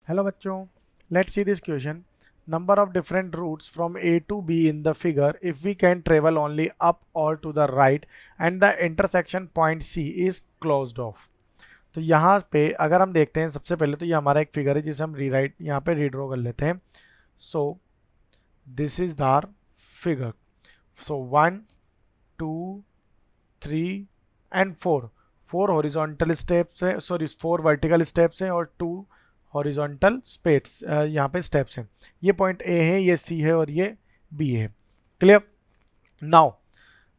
Hello बच्चों, let's see this question. Number of different routes from A to B in the figure if we can travel only up or to the right and the intersection point C is closed off. तो यहाँ पे अगर हम देखते हैं, सबसे पहले तो ये हमारा एक फिगर है जिसे हम रीराइट यहाँ पे रीड्रॉ कर लेते हैं. So this is the figure. So 1 2 3 and 4 horizontal steps है, सॉरी 4 वर्टिकल स्टेप्स हैं और 2 हॉरिजॉन्टल स्पेट्स यहाँ पे स्टेप्स हैं. ये पॉइंट ए है, ये सी है और ये बी है. Clear. Now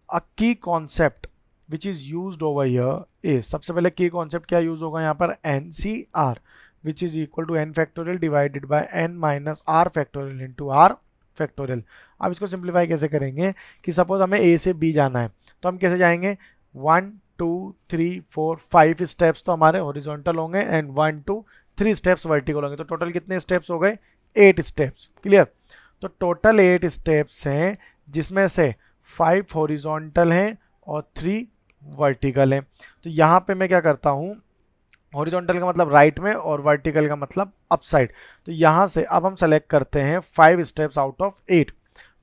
a key concept which is used over here is, सबसे पहले की कॉन्सेप्ट क्या यूज होगा यहाँ पर, N C R which is equal to N factorial divided by N minus R factorial into R factorial. अब इसको simplify कैसे करेंगे कि सपोज हमें ए से बी जाना है तो हम कैसे जाएंगे, 1 2 3 4 5 स्टेप्स तो हमारे हॉरिजॉन्टल होंगे एंड 1 2 3 स्टेप्स वर्टिकल होंगे. तो टोटल कितने स्टेप्स हो गए, 8 स्टेप्स. क्लियर. तो टोटल 8 स्टेप्स हैं जिसमें से 5 हॉरिजॉन्टल हैं और 3 वर्टिकल हैं. तो यहाँ पे मैं क्या करता हूँ, हॉरिजॉन्टल का मतलब राइट में और वर्टिकल का मतलब अप साइड. तो यहाँ से अब हम सेलेक्ट करते हैं 5 स्टेप्स आउट ऑफ 8.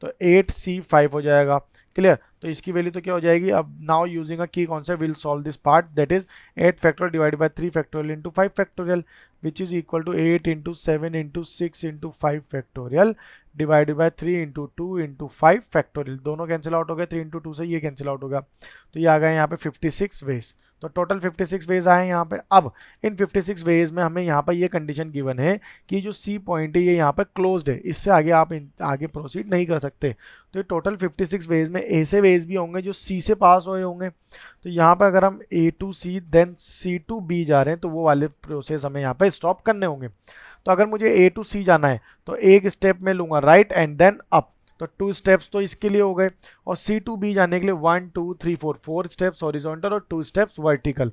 तो 8C5 हो जाएगा. क्लियर. तो इसकी वैल्यू तो क्या हो जाएगी, अब now using a key concept will solve this part, that is 8 factorial divided by 3 factorial into 5 factorial which is equal to 8 into 7 into 6 into 5 factorial divided by 3 into 2 into 5 factorial. दोनों cancel out हो गए, 3 into 2 से ये cancel out होगा. तो ये आ गए यहाँ पे 56 वेज. तो टोटल 56 वेज आए यहाँ पे. अब इन 56 वेज में हमें यहाँ पर ये कंडीशन गिवन है कि जो सी पॉइंट है ये यहाँ पे क्लोज्ड है, इससे आगे आप आगे प्रोसीड नहीं कर सकते. तो ये टोटल 56 वेज में ऐसे वेज भी होंगे जो सी से पास हुए होंगे. तो यहाँ पे अगर हम A to C then C to B जा रहे हैं तो वो वाले प्रोसेस हमें यहाँ पे स्टॉप करने होंगे. तो अगर मुझे ए टू सी जाना है तो एक स्टेप में लूंगा राइट एंड देन अप. तो 2 स्टेप्स तो इसके लिए हो गए. और सी टू बी जाने के लिए 1 2 3 4 स्टेप्स हॉरिजॉन्टल और 2 स्टेप्स वर्टिकल.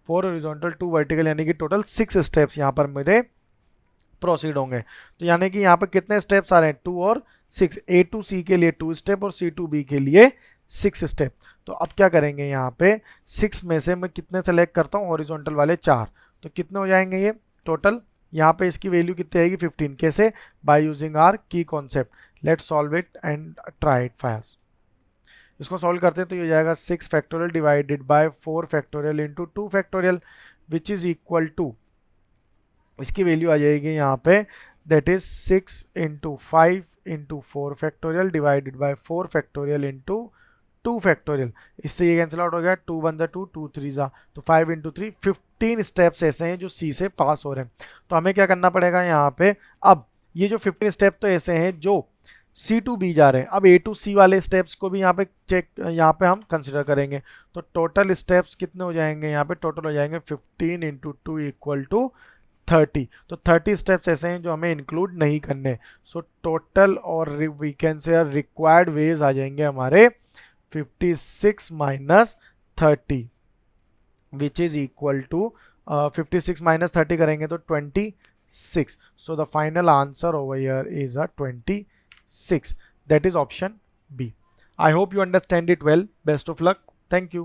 4 हॉरिजॉन्टल 2 वर्टिकल यानी कि टोटल 6 स्टेप्स यहाँ पर मेरे प्रोसीड होंगे. तो यानी कि यहाँ पर कितने स्टेप्स आ रहे हैं, 2 और 6. ए टू सी के लिए 2 स्टेप और सी टू बी के लिए 6 स्टेप. तो अब क्या करेंगे, यहाँ पे 6 में से मैं कितने सेलेक्ट करता हूँ, हॉरिजॉन्टल वाले 4. तो कितने हो जाएंगे ये टोटल, यहाँ पे इसकी वैल्यू कितनी आएगी, 15. कैसे, by using our key concept. Let's solve it and try it fast. इसको सॉल्व करते हैं तो ये हो जाएगा 6 factorial divided by 4 factorial into 2 factorial which is equal to, इसकी वैल्यू आ जाएगी यहाँ पे, that is 6 into 5 into 4 factorial divided by 4 factorial into 2 factorial. इससे ये कैंसिल आउट हो गया, 2 1 2 2 3 जा, तो 5 इंटू 3 15 स्टेप्स ऐसे हैं जो सी से पास हो रहे हैं. तो हमें क्या करना पड़ेगा यहाँ पे, अब ये जो 15 स्टेप तो ऐसे हैं जो सी टू बी जा रहे हैं. अब ए टू सी वाले स्टेप्स को भी यहाँ पे चेक, यहाँ पे हम कंसिडर करेंगे. तो टोटल स्टेप्स कितने हो जाएंगे, यहाँ पे टोटल हो जाएंगे 15 इंटू 2 इक्वल टू 30. तो 30 स्टेप्स ऐसे हैं जो हमें इंक्लूड नहीं करने. सो टोटल और we can say required wage आ जाएंगे हमारे 56 minus 30 which is equal to 56 minus 30 करेंगे तो 26. So the final answer over here is a 26. That is option B. I hope you understand it well. Best of luck. Thank you.